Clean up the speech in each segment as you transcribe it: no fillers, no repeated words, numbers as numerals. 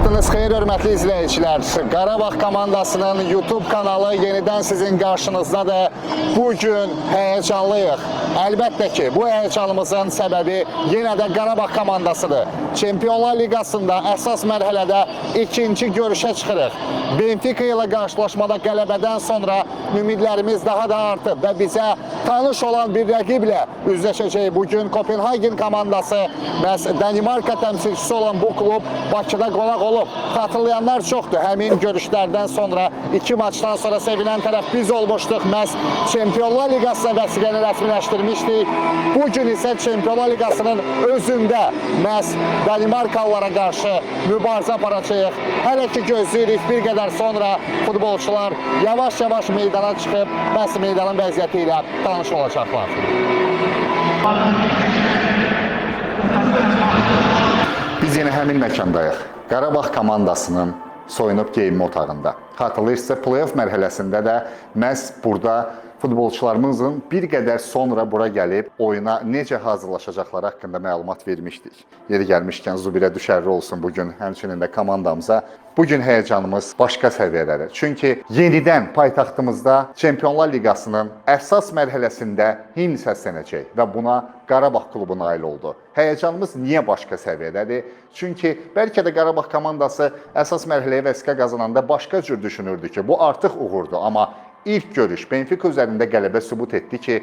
Vaxtınız xeyir, hörmətli izləyicilər. Qarabağ komandasının YouTube kanalı yenidən sizin qarşınızdadır. Bugün həyəcanlıyıq. Əlbəttə ki, bu həyəcanımızın səbəbi yenə də Qarabağ komandasıdır. Çempionlar Liqasında əsas mərhələdə ikinci görüşə çıxırıq. Benfica ilə qarşılaşmada qələbədən sonra ümidlərimiz daha da artıb və bizə tanış olan bir rəqiblə üzləşəcək. Bugün Kopenhagen komandası məhz Danimarka təmsilçisi olan bu klub Bakıda qonaq olub. Xatırlayanlar çoxdur. Həmin görüşlərdən sonra, iki maçdan sonra sevinən tərəf biz olmuşduq. Məhz Çempionlar Liqasına vəsiqəni rəsmiləşdirmişdik. Bugün isə Çempionlar Liqasının özündə məhz Danimarkalılara qarşı mübarizə aparacağıq. Hələ ki gözləyirik, bir qədər sonra futbolçular yavaş-yavaş meydana çıxıb məhz meydanın vəziyyəti ilə tanış olacaqlar. Biz yenə həmin məkandayıq. Qarabağ komandasının soyunub geyinmə otağında. Xatırlayırsınızsa, play-off mərhələsində də məhz burada futbolçularımızın bir qədər sonra bura gəlib oyuna necə hazırlaşacaqları haqqında məlumat vermişdik. Yeri gəlmişkən Zubirə düşərli olsun bugün, həmçinin də komandamıza. Bugün həyəcanımız başqa səviyyədədir. Çünki yenidən paytaxtımızda Çempionlar Liqasının əsas mərhələsində himn səslənəcək və buna Qarabağ klubu nail oldu. Həyəcanımız niyə başqa səviyyədədir? Çünki bəlkə də Qarabağ komandası əsas mərhələyə vəsiqə qazananda başqa cür düşünürdü ki, bu artıq uğurdur. Amma İlk görüş Benfica üzərində qələbə sübut etdi ki,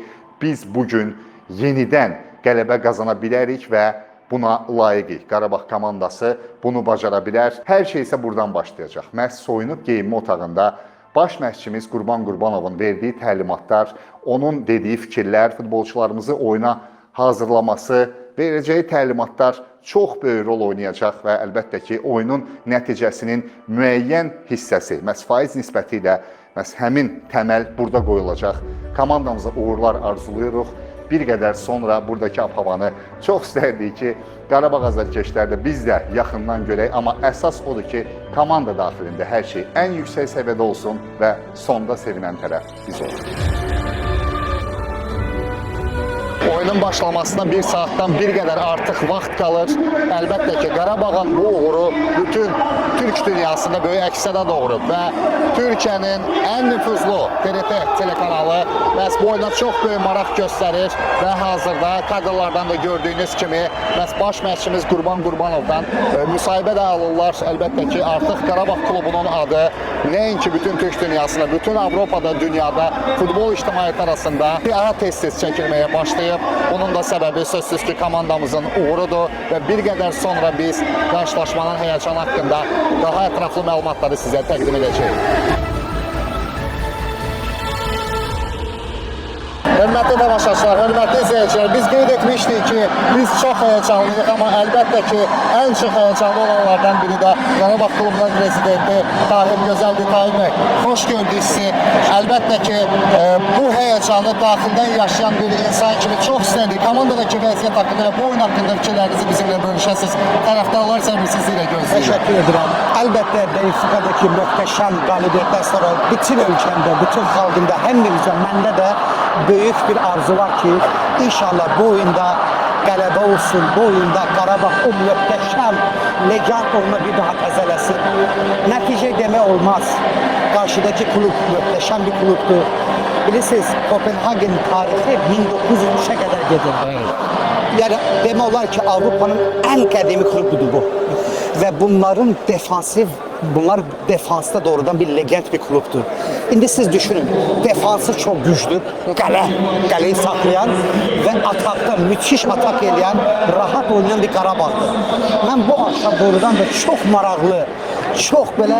biz bugün yenidən qələbə qazana bilərik və buna layiqik. Qarabağ komandası bunu bacara bilər. Hər şey isə buradan başlayacaq. Məhz soyunub geyinmə otağında baş məşqçimiz Qurban Qurbanovun verdiyi təlimatlar, onun dediyi fikirlər, futbolçularımızı oyuna hazırlaması, verəcəyi təlimatlar çox böyük rol oynayacaq və əlbəttə ki, oyunun nəticəsinin müəyyən hissəsi, məhz faiz nisbəti ilə məhz həmin təməl burada qoyulacaq. Komandamıza uğurlar arzuluyuruq. Bir qədər sonra buradakı havanı çox istərdik ki, Qarabağ azarkeşlərdə biz də yaxından görək. Amma əsas odur ki, komanda daxilində hər şey ən yüksək səviyyədə olsun və sonda sevinən tərəf biz oluruz. Oyunun başlamasına bir saatdan bir qədər artıq vaxt qalır. Əlbəttə ki, Qarabağın bu uğuru bütün Türk dünyasında böyük əksədə doğurub və Türkiyənin ən nüfuzlu TRT telekanalı məhz bu oyuna çox böyük maraq göstərir və hazırda kadrlardan da gördüyünüz kimi məhz baş məşqçimiz Qurban Qurbanovdan müsahibə də alırlar. Əlbəttə ki, artıq Qarabağ klubunun adı nəinki bütün Türk dünyasında, bütün Avropada, dünyada futbol ictimaiyyəti arasında daha tez-tez çəkilməyə başlayıb. Bunun da səbəbi sözsüz ki, komandamızın uğurudur və bir qədər sonra biz qarşılaşmanın həyəcanı haqqında daha ətraflı məlumatları sizə təqdim edəcəyik. Hörmətli tamaşaçılar, hörmətli izləyicilər, biz qeyd etmişdik ki, biz çox həyəcanlıyıq, amma əlbəttə ki, ən çox həyəcanlı olanlardan biri də Qarabağ klubunun prezidenti Tahir Gözəldir. Tahir bəy, xoş gördük sizi. Əlbəttə ki, bu həyəcanı daxildən yaşayan bir insan kimi çox istərdik. Komandadakı vəziyyət haqqında və bu oyun haqqında fikirlərinizi bizimlə bölüşəsiniz. Tərəfdarlar səbirsizliklə gözləyir. Təşəkkür edirəm. Əlbəttə, Benfica'dakı möhtəşəm qalibiyyətdən sonra bütün ölkəmdə, bütün xalqında, həm bircə məndə də böyük bir arzu var ki, inşallah bu oyunda qələbə olsun, bu oyunda Qarabağ o möhtəşəm legend oyunu bir daha təzələsin. Nəticə demək olmaz. Qarşıdakı klub möhtəşəm bir klubdur. Bilirsiniz, Kopenhagen tarixi 1903'e qədər gedir. Yəni, demək olar ki, Avropanın ən qədimi klubudur bu. Və bunlar defansda doğrudan bir legend bir klubdur. İndi siz düşünün, defansı çox güclü, qələyi saxlayan və atakda müthiş atak edən, rahat oynayan bir Qarabağdır. Mən bu axşam doğrudan da çox maraqlı, çox belə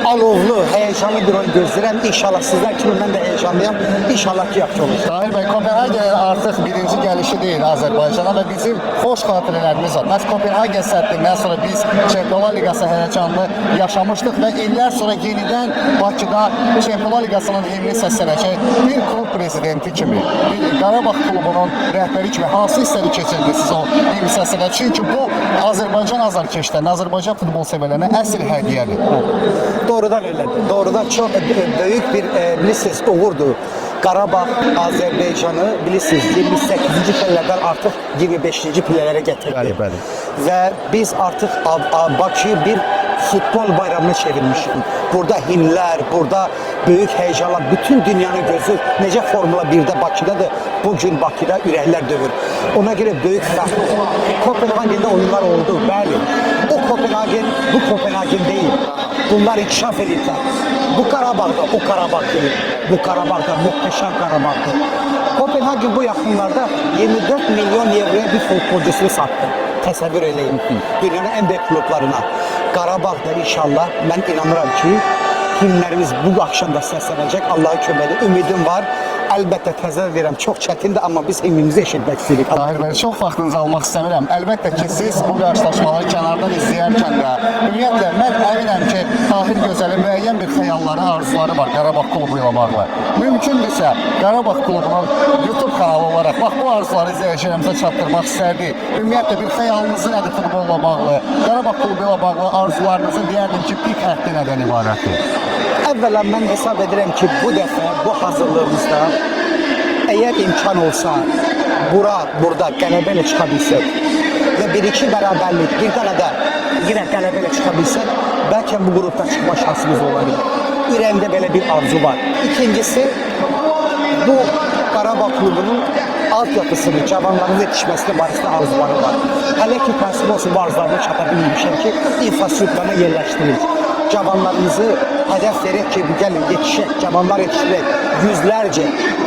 alovlu, həyəcanlı bir oyun gözləyirəm. İnşallah sizlər kimi mən də həyəcanlıyam. İnşallah ki, yaxşı olur. Tahir bəy, Kopenhagen artıq birinci gəlişi deyil Azərbaycana və bizim xoş xatirələrimiz var. Məhz Kopenhagen səddindən sonra biz Çempionlar Liqası həyəcanlı yaşamışdıq və illər sonra yenidən Bakıda Çempionlar Liqasının himni səslənəcək. Bir klub prezidenti kimi, bir Qarabağ klubunun rəhbəri kimi hansı hissəli keçirdiniz o himni səslənə? Çünki bu Azərbaycan azarkeşlərinə, Azərbaycan futbol sevərlərinə əsl hədiyyədir. Doğrudan öylədir. Doğrudan çox böyük bir bilirsiniz, uğurdur. Qarabağ Azərbaycanı bilirsiniz 28-ci pillələrdən artıq 25-ci pillələrə gətirdi. Bəli. Və biz artıq Bakıyı bir futbol bayramına çevirmişik. Burada himler, burada büyük heyecanlar, bütün dünyanın gözü necə Formula 1'də Bakıdadır, bugün Bakıda ürəklər dövür. Ona göre büyük fərq. Kopenhagen'de oyunlar oldu, bəli. O Kopenhagen, bu Kopenhagen değil. Bunlar inkişaf edildiler. Bu Karabağ'da, o Karabağ değil. Bu Karabağ'da, muhteşem Karabağ'dır. Kopenhagen bu yakınlarda 24 milyon euroya bir futbolcusunu sattı. Təsəvvür eləyin. Dünyanın en büyük klublarına. Qarabağda inşallah ben inanıram ki himlərimiz bu akşam da səslənəcək. Allah'a köməli. Ümidim var. Əlbəttə təzə deyirəm, çox çətindir, amma biz himimizi eşitmək istəyirik. Tahir bəy, çox vaxtınızı almaq istəmirəm. Əlbəttə ki, siz bu qarşılaşmaları kənardan izləyərkən də, ümumiyyətlə, mən əminəm ki, Tahir Gözəlin müəyyən bir xəyalları, arzuları var Qarabağ klubu ilə bağlı. Mümkündürsə, Qarabağ klubunun YouTube kanalı olaraq, bax, bu arzuları izləyicilərimizə çatdırmaq istərdik. Ümumiyyətlə, bir xəyalınızı nədir futbolla bağlı, Qarabağ klubu ilə bağlı arzularınızı deyərdim ki, bir xətti nədən ibarətdir? Əvvəla mən hesab edirəm ki, bu dəfə, bu hazırlığımızda eğer imkan olsa burada qələbə ilə çıxa bilsək və bir-iki bərabərlik, bir dənə də yine qələbə ilə çıxa bilsək, bəlkə bu qrupda çıxma şansımız olabilir. Ürəyimdə belə bir arzu var. İkincisi, bu Qarabağ klubunun altyapısını, cavanların yetişməsində barəsində arzuları var. Hələ ki, təsvir olsun, bu arzularına çata bilmişəm ki, infrastrukturuna yerləşdirir. Cavanlarımızı hedef vererek ki, gelin yetişecek, cavanlar yetişecek, yüzlerce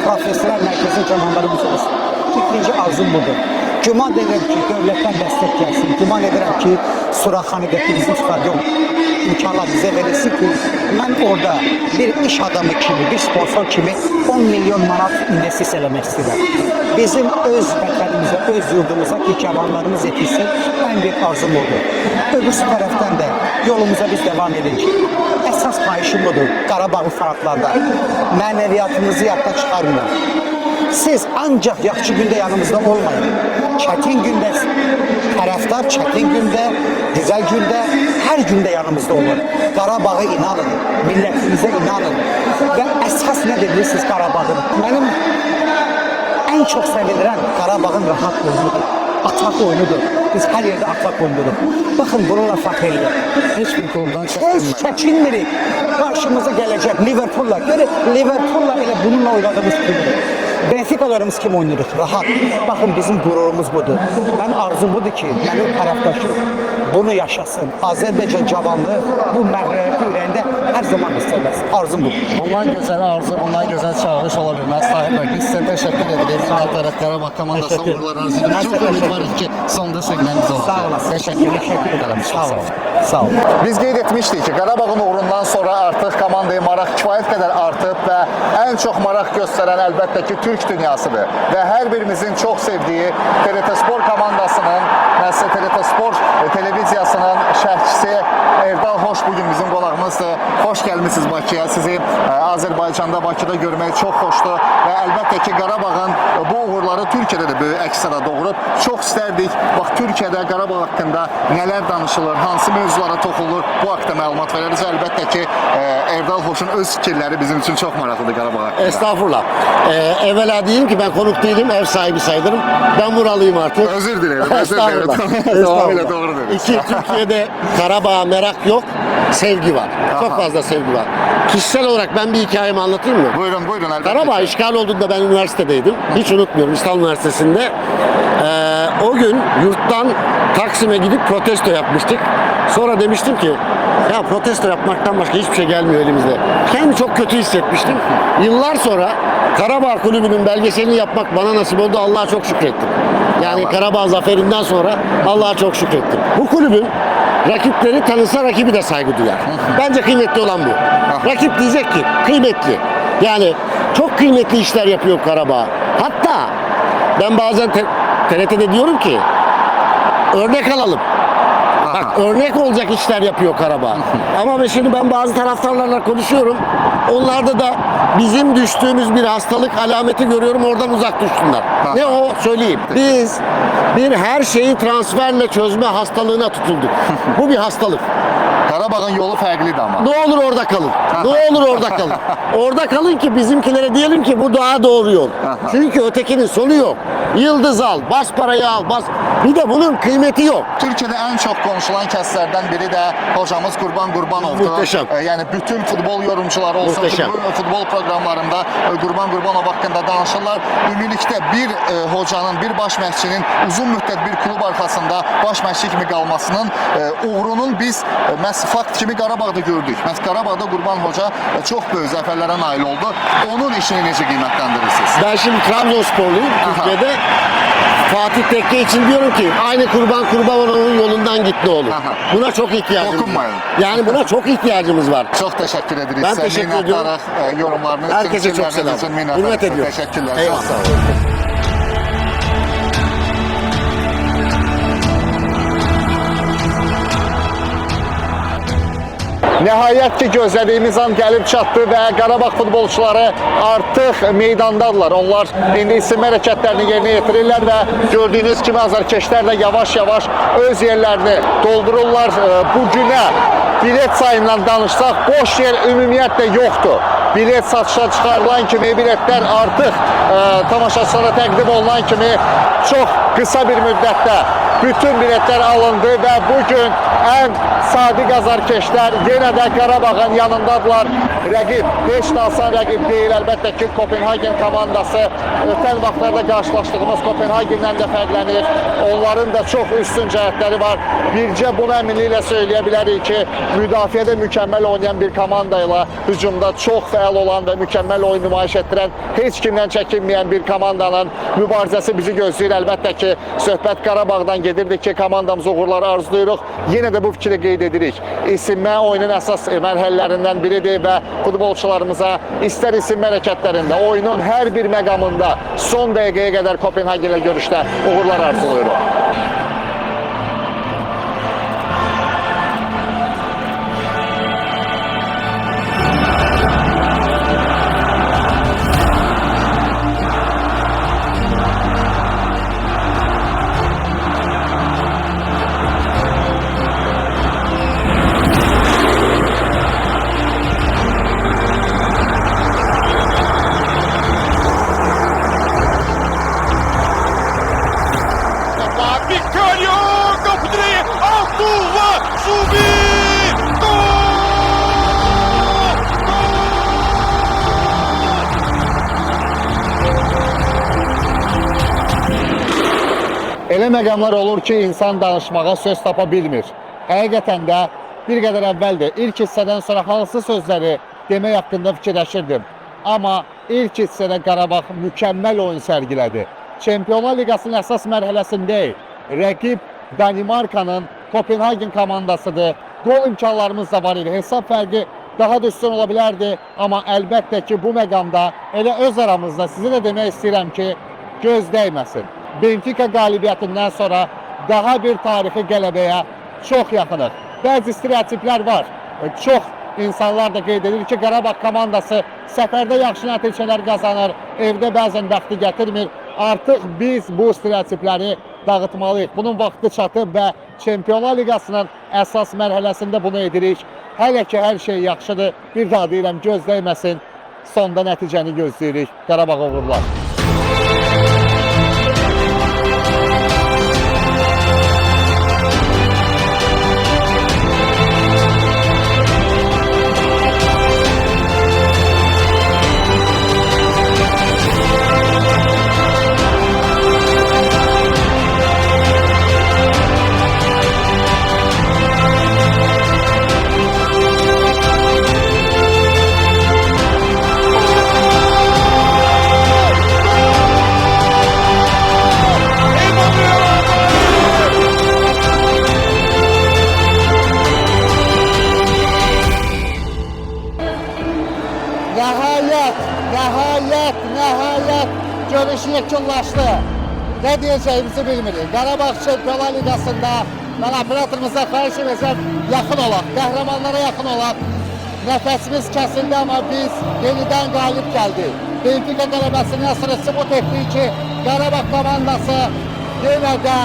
profesyonel merkezin cavanlarımız olsun. İkinci arzum budur. Güman ederim ki, devletten destek gelsin. Güman ederim ki, Suraxanı'daki bizim stadyon imkanlar bize verilsin ki, ben orada bir iş adamı kimi, bir sponsor kimi 10 milyon manat investisiya eləmək istəyirəm. Bizim öz vətənimizə, öz yurdumuza ki, cavanlarımız yetişsin, en büyük arzum odur. Öbür tərəfdən də yolumuza biz devam edirik. Əsas payışım budur, Qarabağlı fərqlarda. Mənəviyyatımızı yadda çıxarmıyor. Siz ancak yaxşı gündə yanımızda olmayın. Çətin gündə tərəfdar, çətin gündə, güzel gündə, hər gündə yanımızda olun. Qarabağı inanın, millətimizə inanın. Və əsas nə bilirsiniz Qarabağın? Mənim en çok sevilirən Qarabağın rahat oyunudur. Atak oyunudur. Biz her yerde atak oynuyoruz. Bakın bununla fəxr edir. Hiçbir klubdan Heç çəkinmirik. Karşımıza gelecek Liverpool'la. Görün Liverpool'la elə bununla oynadığımız kimdir? Benfica'larımız kim oynuyoruz? Rahat. Bakın bizim gururumuz budur. Ben arzum budur ki, benim taraftaşım bunu yaşasın. Azerbaycan cavanlığı bu məğlubiyyəti ürəyində her zaman istəməz. Arzum budur. Bundan gözəl arzu, bundan gözəl çağırış ola bilməz. Tahir bəy, biz sizə təşəkkür edirik. Qarabağ Qarabağ komandasına uğurlar arzu edirik. Çox ümidvarıq ki, sonda segmentimiz olacaq. Sağ olasın. Təşəkkür ederim. Sağ olun. Sağ olun. Biz qeyd etmişdik ki, Qarabağın uğrundan sonra artıq komandaya maraq kifayət qədər artıb və ən çox maraq göstərən əlbəttə ki, Türk dünyasıdır. Və hər birimizin çox sevdiyi TRT Spor komandasının, nəsə TRT Spor televiziyasının şərhçisi Erdal Hoş bugün bizim qonağımızdır. Xoş gəlmisiniz Bakıya. Sizi Azərbaycanda, Bakıda görmək çox xoşdur və əlbəttə ki, Qarabağın bu uğurları Türkiyədə də böyük əks-səda doğurub. Çox istərdik, bax, Türkiyədə Qarabağ haqqında nələr danışılır, hansı mövzulara toxunulur, bu haqda məlumat veririz. Əlbəttə ki, Erdal Hoş'un öz fikirləri bizim üçün çox maraqlıdır Qarabağ haqqında. Estağfurullah. Evvela diyeyim ki ben konuk değilim, ev sahibi sayılırım. Ben buralıyım artık. Özür dilerim. Estağfurullah. Tamamıyla doğrudur. İki, Türkiye'de Karabağ'a merak yok, sevgi var. Çok fazla sevgi var. Kişisel olarak ben bir hikayemi anlatayım mı? Buyurun, buyurun. Əlbəttə. Karabağ işgal olduğunda ben üniversitedeydim. Hiç unutmuyorum, İstanbul Üniversitesi'nde. O gün yurttan Taksim'e gidip protesto yapmıştık. Sonra demiştim ki ya protesto yapmaktan başka hiçbir şey gelmiyor elimizde. Kendimi çok kötü hissetmiştim. Yıllar sonra Karabağ Kulübü'nün belgeselini yapmak bana nasip oldu. Allah'a çok şükrettim. Yani Karabağ zaferinden sonra Allah'a çok şükrettim. Bu kulübün rakipleri tanısa rakibi de saygı duyar. Bence kıymetli olan bu. Rakip diyecek ki kıymetli. Yani çok kıymetli işler yapıyor Karabağ. Hatta ben bazen TRT'de diyorum ki örnek alalım. Bak örnek olacak işler yapıyor Karabağ. Ama şimdi ben bazı taraftarlarla konuşuyorum. Onlarda da bizim düştüğümüz bir hastalık alameti görüyorum. Oradan uzak düşsünler. Ne o? Söyleyeyim. Biz her şeyi transferle çözme hastalığına tutulduk. Bu bir hastalık. Qarabağın yolu fərqlidir ama. Ne olur orada kalın. Ne olur orada kalın. Orada kalın ki bizimkilere diyelim ki bu daha doğru yol. Çünkü ötekinin sonu yok. Yıldız al, bas parayı al, bas. Bir de bunun kıymeti yok. Türkiye'de en çok konuşulan kəslərdən biri də hocamız Qurban Qurbanovdur. Muhteşem. Yəni bütün futbol yorumcuları olsun, Muhteşem. futbol proqramlarında Qurban Qurbanov haqqında danışırlar. Ümumilikdə bir hocanın, bir baş məşqçinin uzun müddət bir klub arxasında baş məşqçi kimi qalmasının uğrunun biz məhz fakt kimi Qarabağda gördük. Məhz Qarabağda Qurban Hoca çox böyük zəfərlərə nail oldu. Onun işini necə qiymətləndirirsiniz? Ben şimdi Trabzonsporluyum. Türkiye'de Fatih Tekke için diyorum ki aynı Kurban Kurbanov'un yolundan git ne olur. Aha. Buna çok ihtiyacımız Dokunmayın. var. Yani buna çok ihtiyacımız var. Çox təşəkkür edirik. Ben Sizə teşekkür ediyorum. minnətdarıq, yorumlarınız üçün, Herkese çok fikirləriniz selam. üçün minnətdarıq. Hürmet ediyorum. Təşəkkürlər. Eyvallah. Çox sağ olun. Nəhayət ki, gözlədiyimiz an gəlib çatdı və Qarabağ futbolçuları artıq meydandadırlar. Onlar indi isinmə hərəkətlərini yerinə yetirirlər və gördüyünüz kimi azarkeşlərlə yavaş-yavaş öz yerlərini doldururlar. Bu günə bilet sayından danışsaq, boş yer ümumiyyətlə yoxdur. Bilet satışa çıxarılan kimi, biletlər artıq tamaşaçılara təqdim olunan kimi çox qısa bir müddətdə bütün biletlər alındı və bugün ən sadiq azarkeşlər yenə də Qarabağın yanındadılar. Rəqib heç də asan rəqib deyil. Əlbəttə ki, Kopenhagen komandası ötən vaxtlarda qarşılaşdığımız Kopenhagendən də fərqlənir. Onların da çox üstün cəhətləri var. Bircə bunu əminliklə söyləyə bilərik ki, müdafiədə mükəmməl oynayan bir komanda ilə hücumda çox fəal olan və mükəmməl oyun nümayiş etdirən, heç kimdən çəkinməyən bir komandanın mübarizəsi bizi gözləyir. Əlbəttə ki, söhbət Qarabağdan gedirdi ki, komandamıza uğurlar arzuluyuruq. Yenə də bu fikri qeyd edirik. İsinmə oyunun əsas mərhələlərindən biridir və futbolçularımıza istər isinmə hərəkətlərində, oyunun hər bir məqamında son dəqiqəyə qədər Kopenhagen ilə görüşdə uğurlar arzuluyuruq. Victório! Gol poderia! Altua! Subir! Elə məqamlar olur ki, insan danışmağa söz tapa bilmir. Həqiqətən də bir qədər əvvəldir. İlk hissədən sonra hansı sözləri demək haqqında fikirləşirdim. Amma ilk hissədə Qarabağ mükəmməl oyun sərgilədi. Çempionlar Liqasının əsas mərhələsindəyik. Rəqib Danimarkanın Kopenhagen komandasıdır. Gol imkanlarımız da var idi. Hesab fərqi daha da üstün ola bilərdi. Amma əlbəttə ki, bu məqamda elə öz aramızda sizə də demək istəyirəm ki, göz dəyməsin. Benfica qalibiyyətindən sonra daha bir tarixi qələbəyə çox yaxınıq. Bəzi stereotiplər var. Çox insanlar da qeyd edir ki, Qarabağ komandası səfərdə yaxşı nəticələr qazanır, evdə bəzən bəxti gətirmir. Artıq biz bu stereotipləri dağıtmalıyıq. Bunun vaxtı çatıb və Çempionlar Liqasının əsas mərhələsində bunu edirik. Hələ ki, hər şey yaxşıdır. Bir daha deyirəm, göz dəyməsin. Sonda nəticəni gözləyirik. Qarabağ uğurlar. Nəhayət görüş yekunlaşdı. Nə deyəcəyimizi bilmirik. Qarabağ Çempionlar Liqasında mən operatorumuza xahiş edəcəm, yaxın olaq, qəhrəmanlara yaxın olaq. Nəfəsimiz kəsildi, amma biz yenidən qalib gəldik. Benfica qələbəsindən sonra sübut etdik ki, Qarabağ komandası yenə də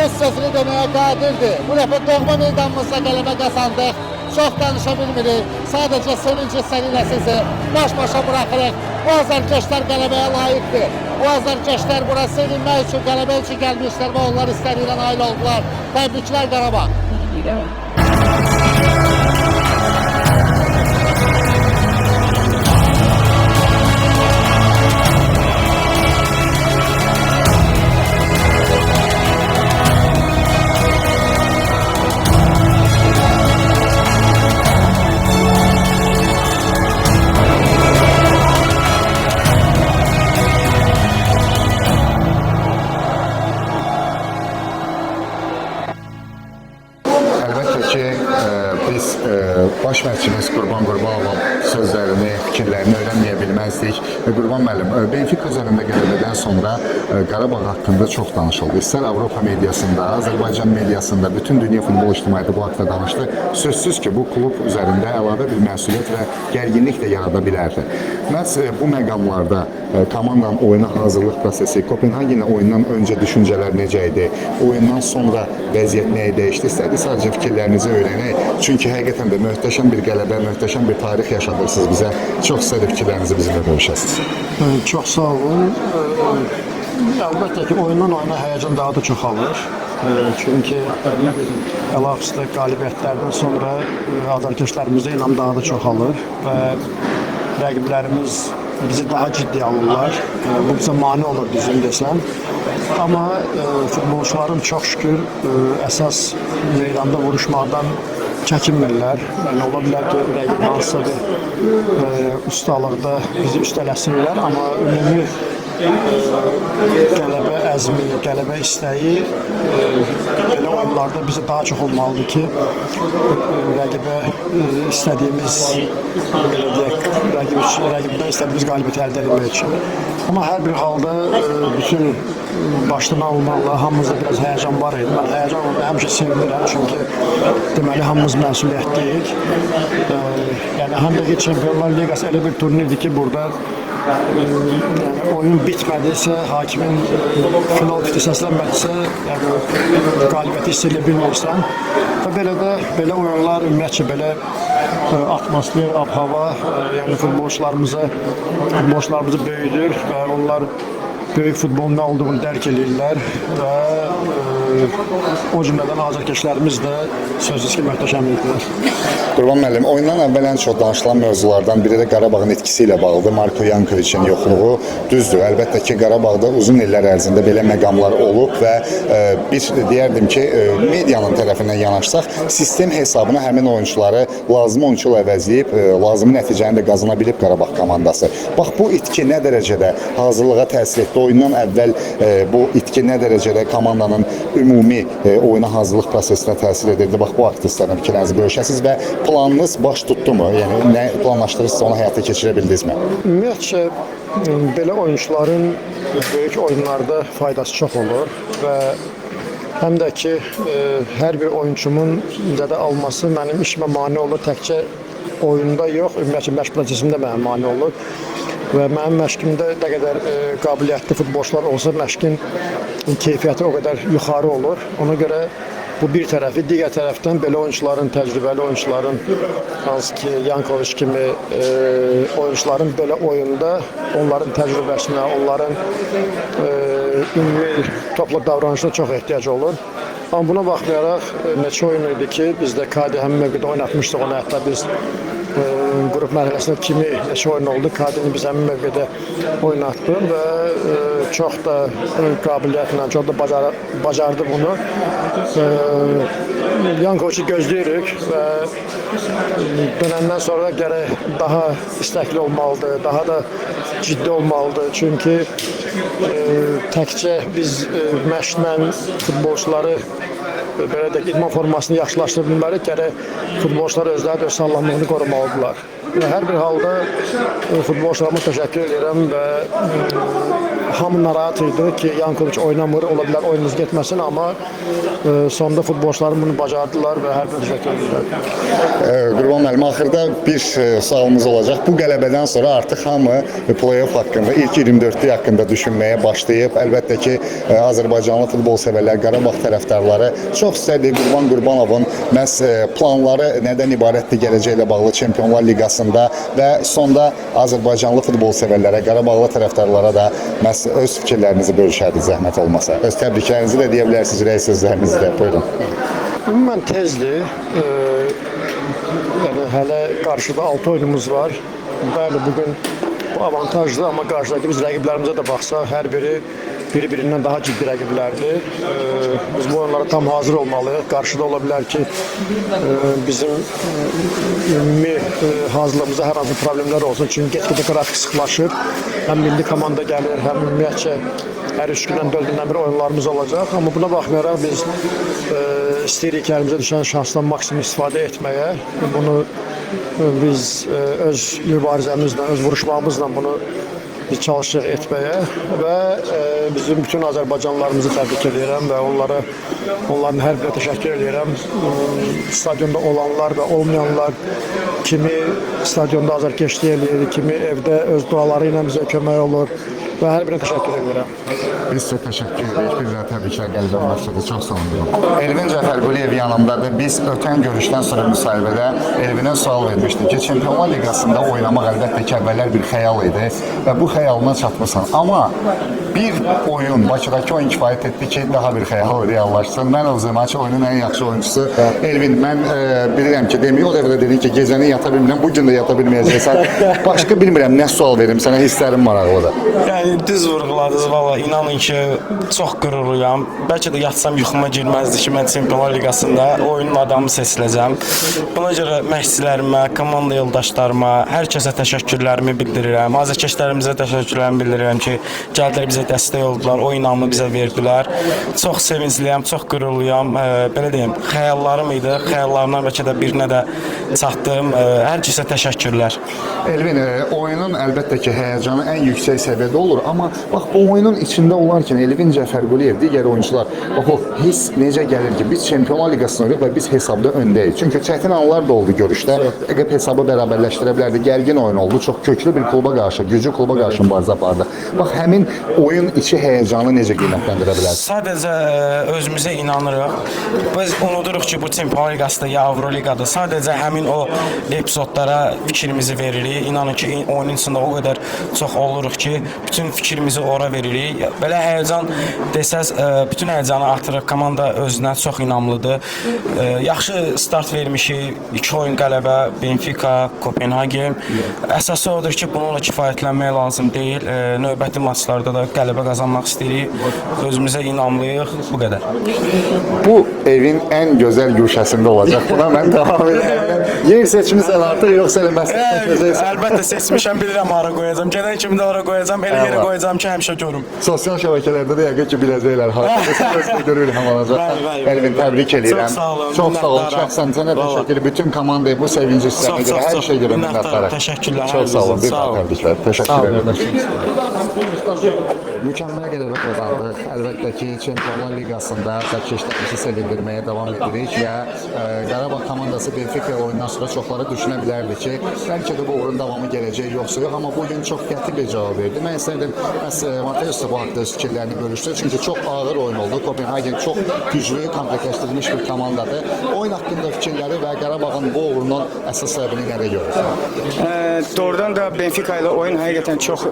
öz sözünü deməyə qadirdir. Bu dəfə doğma meydanımızda qələbə qazandıq. Çox danışa bilmirik. Sadəcə sevinç hissəli ilə sizi baş-başa buraxırıq. Bu azarkeşler qələbəyə layiqdir. Bu azarkeşlər bura sevinmək üçün, qələbə üçün gəlmişlər və onlar istədiyi nail oldular. Təbriklər Qarabağ. Əlbəttə ki, biz baş məşqçimiz Qurban Qurbanovun sözlərini, fikirlərini öyrənməyə bilməzdik. Qurban müəllim, Benfica üzərində qələbədən sonra Qarabağ haqqında çox danışıldı. İstər Avropa mediasında, Azərbaycan mediasında, bütün dünya futbol ictimaiyyəti bu haqda danışdı. Sözsüz ki, bu klub üzərində əlavə bir məsuliyyət və gərginlik də yarada bilərdi. Məhz bu məqamlarda komandanın oyuna hazırlıq prosesi, Kopenhagenə oyundan öncə düşüncələr necə idi, oyundan sonra vəziyyət nəyə dəyişdi? İstədik sadəcə fikirlərinizi öyrənək. Çünki həqiqətən də möhtəşəm bir qələbə, möhtəşəm bir tarix yaşadırsınız bizə. Çox istədik fikirlərinizi bizimlə bölüşəsiniz. Çox sağ olun. Əlbəttə ki, oyundan oyuna həyəcan daha da çoxalır. Çünki əlaqəli qalibiyyətlərdən sonra azarkeşlərimizdə inam daha da çoxalır və rəqiblərimiz bizi daha ciddi alırlar. Bu bizə mane olur düzgün desəm. Amma futbolçuların çox şükür əsas meydanda vuruşmaqdan çəkinmirlər. Yəni ola bilər ki, rəqib hansısa bir ustalıqda bizi üstələsinlər, amma ümumi qələbə əzmi, qələbə istəyi belə oyunlarda bizə daha çox olmalıdır ki, rəqibə istədiyimiz, belə deyək, rəqibdən istədiyimiz qalibiyyəti əldə etmək üçün. Amma hər bir halda bütün başlama olmaqla hamımızda biraz həyəcan var idi. Mən həyəcan olmağı həmişə sevinirəm, çünki deməli hamımız məsuliyyətliyik. Yəni həm də ki, Çempionlar Liqası elə bir turnirdir ki, burada oyun bitmədisə, hakimin final fiti səslənmədisə, yəni qalibiyyəti hiss edə bilmirsən. Və belə oyunlar ümumiyyətcə belə atmosfer, ab-hava, yəni futbolçularımızı böyüdür və onlar böyük futbolun nə olduğunu dərk edirlər və o cümlədən azarkeşlərimiz də sözsüz ki, möhtəşəm idilər. Qurban müəllim, oyundan əvvəl ən çox danışılan mövzulardan biri də Qarabağın itkisi ilə bağlıdır. Marko Yankoviçin yoxluğu düzdür. Əlbəttə ki, Qarabağda uzun illər ərzində belə məqamlar olub və bir deyərdim ki, medianın tərəfindən yanaşsaq, sistem hesabına həmin oyuncuları lazım oyunçuyla əvəzləyib, lazımi nəticəni də qazana bilib Qarabağ komandası. Bax, bu itki nə dərəcədə hazırlığa təsir etdi? Oyundan əvvəl bu itki nə dərəcədə komandanın ümumi oyuna hazırlıq prosesinə təsir edirdi? Bax, bu haqda istəyirəm fikirlərinizi bölüşəsiniz və planınız baş tutdu mu? Yəni, nə planlaşdırırsınız, onu həyata keçirə bildinizmi? Ümumiyyətcə, belə oyuncuların böyük oyunlarda faydası çox olur və həm də ki, hər bir oyuncumun zədə alması mənim işimə mane olur, təkcə oyunda yox, ümumiyyətcə məşq prosesində mənə mane olur. Və mənim məşqimdə nə qədər qabiliyyətli futbolçular olsa, məşqin keyfiyyəti o qədər yuxarı olur. Ona görə bu bir tərəfi, digər tərəfdən belə oyuncuların, təcrübəli oyuncuların, hansı ki, Yankoviç kimi oyuncuların belə oyunda onların təcrübəsinə, onların ümumi topla davranışına çox ehtiyac olur. Amma buna baxmayaraq, neçə oyun idi ki, biz də KD həmin mövqedə oynatmışdıq, onu hətta biz qrup mərhələsində kimi neçə oyun oldu, KD-ni biz həmin mövqedə oynatdıq və çox da qabiliyyətlə, çox da bacardı bunu. Yankoviçi gözləyirik və dönəndən sonra gərək daha istəkli olmalıdır, daha da ciddi olmalıdır. Çünki təkcə biz məşqlə futbolçuları belə də idman formasını yaxşılaşdıra bilmərik, gərək futbolçular özləri də öz sağlamlığını qorumalıdırlar. Hər bir halda futbolçularıma təşəkkür edirəm və hamı narahat idi ki, Yankoviç oynamır, ola bilər oyunumuz getməsin, amma sonunda futbolçularım bunu bacardılar və hər bir təşəkkür edirəm. Qurban müəllim, axırda bir sualımız olacaq. Bu qələbədən sonra artıq hamı play-off haqqında, ilk 24-lük haqqında düşünməyə başlayıb. Əlbəttə ki, Azərbaycanlı futbol sevərlər, Qarabağ tərəfdarları çox istərdik Qurban Qurbanovun məhz planları nədən ibarətdir gələcəklə bağlı Çempionlar Liqasında və sonda Azərbaycanlı futbol sevərlərə, Qarabağlı tərəfdarlara da məhz öz fikirlərinizi bölüşərdik zəhmət olmasa. Öz təbriklərinizi də deyə bilərsiniz, ürək sözlərinizi də. Buyurun. Ümumən tezdir. Yəni hələ qarşıda 6 oyunumuz var. Bəli, bugün bu avantajdır, amma qarşıdakı biz rəqiblərimizə də baxsaq, hər biri bir-birindən daha ciddi rəqiblərdir. Biz bu oyunlara tam hazır olmalıyıq. Qarşıda ola bilər ki, bizim ümumi hazırlığımızda hər hansı problemlər olsun. Çünki get-gedə qrafik sıxlaşır. Həm milli komanda gəlir, həm ümumiyyətcə hər 3 gündən 4 gündən bir oyunlarımız olacaq. Amma buna baxmayaraq biz istəyirik ki, əlimizə düşən şansdan maksimum istifadə etməyə. Bunu biz öz mübarizəmizlə, öz vuruşmağımızla bunu biz çalışırıq etməyə və bizim bütün Azərbaycanlılarımızı təbrik edirəm və onların hər birinə təşəkkür edirəm. Stadionda olanlar və olmayanlar, kimi stadionda azarkeşlik eləyir, kimi evdə öz duaları ilə bizə kömək olur və hər birinə təşəkkür edirəm. Biz sizə təşəkkür edirik. Bir də təbriklər qəlbdən başladı. Çox sağ olun. Elvin Cəfərquliyev yanımdadır. Biz ötən görüşdən sonra müsahibədə Elvinə sual vermişdik ki, Çempionlar Liqasında oynamaq əlbəttə ki, əvvəllər bir xəyal idi və bu xəyalına çatmısan. Amma bir oyun, Bakıdakı oyun kifayət etdi ki, daha bir xəyal reallaşsın. Mən o zaman oyunun ən yaxşı oyuncusu Elvin. Mən bilirəm ki, demək o dəvrə dedin ki, gecəni yata bilmirəm, bugün də yata bilməyəcəksən. Başqa bilmirəm nə sual verim sənə, hisslərim maraqlıdır. Yəni düz vurğuladınız, valla inanın ki, çox qürurluyam. Bəlkə də yatsam yuxuma girməzdi ki, mən Çempionlar Liqasında oyunun adamı seçiləcəm. Buna görə məşqçilərimə, komanda yoldaşlarıma, hər kəsə təşəkkürlərimi bildirirəm. Azərkeşlərimizə təşəkkürlərimi bildirirəm ki, gəldilər bizə dəstək oldular, o inamı bizə verdilər. Çox sevincliyəm, çox qürurluyam. Belə deyim, xəyallarım idi. Xəyallarımdan bəlkə də birinə də çatdım. Hər kəsə təşəkkürlər. Elvin, oyunun əlbəttə ki, həyəcanı ən yüksək səviyyədə olur, amma bax bu oyunun içində olarkən Elvin Cəfərquliyev, digər oyuncular, bax o hiss necə gəlir ki, biz Çempionlar Liqasında oynayırıq və biz hesabda öndəyik. Çünki çətin anlar da oldu görüşdə. Rəqib hesabı bərabərləşdirə bilərdi. Gərgin oyun oldu. Çox köklü bir kluba qarşı, güclü kluba qarşı mübarizə apardı. Bax həmin oyun içi həyəcanı necə qiymətləndirə bilərsiniz? Sadəcə özümüzə inanırıq. Biz unuduruq ki, bu Çempionlar Liqasında ya Avroliqada sadəcə həmin o epizodlara fikrimizi veririk. İnanın ki, oyunun içində o qədər çox oluruq ki, bütün fikrimizi ora veririk. Belə həyəcan desəz, bütün həyəcanı artırır. Komanda özünə çox inamlıdır. Yaxşı start vermişik. 2 oyun qələbə, Benfica, Kopenhagen. Əsası odur ki, bununla kifayətlənmək lazım deyil. Növbəti maçlarda da qələbə qazanmaq istəyirik. Özümüzə inamlıyıq. Bu qədər. Bu evin ən gözəl güşəsində olacaq. Buna mən davam edirəm. Yer seçmisən artıq, yoxsa elə məsələn Əlbəttə seçmişəm, bilirəm hara qoyacam. Gedən kimi də ora qoyacam, elə yerə qoyacam ki, həmişə görüm. Sosial şəbəkələrdə də yəqin ki, biləcəklər. Harada görürük olacaq. Elvin, təbrik edirəm. Çox sağ olun. Çox sağ olun. Şəxsən sənə təşəkkür edirəm. Bütün komandaya bu sevinci istəyənə görə, hər şey görə minnətdarım. Təşəkkürlər. Çox sağ olun. Bir daha təbriklər. Təşəkkür edirəm. Mükəmməl qələbə qazandıq. Əlbəttə ki, Çempionlar Liqasında sərkeşlərimizi sevindirməyə davam edirik və Qarabağ komandası Benfica oyundan sonra çoxları düşünə bilərdi ki, bəlkə də bu uğurun davamı gələcək, yoxsa yox, amma bugün çox qəti bir cavab verdi. Mən istəyirdim, Mateus da bu haqda öz fikirlərini bölüşdü, çünki çox ağır oyun oldu. Kopenhagen çox güclü, komplektləşdirilmiş bir komandadır. Oyun haqqında fikirləri və Qarabağın bu uğurunun əsas səbəbini nədə görürsünüz? Doğrudan da Benfica ilə oyun həqiqətən çox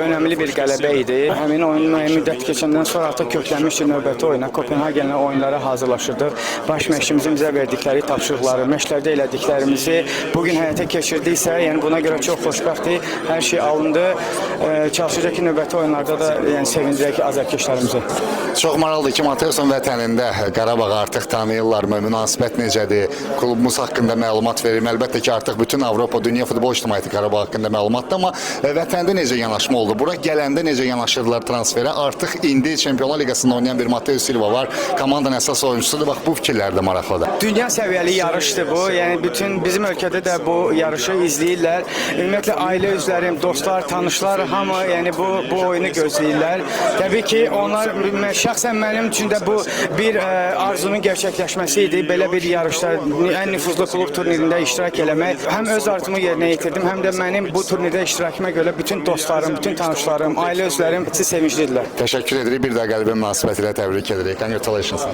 önəmli bir qələbə idi. Həmin oyunun müddət keçəndən sonra artıq köklənmiş növbəti oyuna, Kopenhagenlə oyunlara hazırlaşırdıq. Baş məşqçimizin bizə verdikləri tapşırıqları, məşqlərdə elədiklərimizi bugün həyata keçirdiksə, yəni buna görə çox xoşbəxtik. Hər şey alındı. Çalışacaq ki, növbəti oyunlarda da sevindirək azərkeşlərimizi. Çox maraqlıdır ki, Mateusun vətənində Qarabağı artıq tanıyırlar mı? Münasibət necədir? Klubumuz haqqında məlumat verir. Əlbəttə ki, artıq bütün Avropa, dünya futbol ictimaiyyəti Qarabağ haqqında məlumatdır, amma vətəndə necə yanaşma oldu? Bura gələndə necə yanaşırdılar transferə? Artıq indi Çempionlar Liqasında oynayan bir Mateus Silva var. Komandanın əsas oyuncusudur. Bax, bu fikirlər də maraqlıdır. Dünya səviyyəli yarışdır bu. Yəni bütün bizim ölkədə də bu yarışı izləyirlər. Ümumiyyətlə ailə üzvlərim, dostlar, tanışlar hamı yəni bu oyunu gözləyirlər. Təbii ki, onlar şəxsən mənim üçün də bu bir arzunun gerçəkləşməsi idi. Belə bir yarışda ən nüfuzlu klub turnirində iştirak eləmək. Həm öz arzumu yerinə yetirdim, həm də mənim bu turnirdə iştirakıma görə bütün dostlarım, bütün tanışlarım, ailə üzvlərim sizi sevinclidirlər. Təşəkkür edirik. Bir də qəlbə münasibətilə təbrik edirik. Congratulations.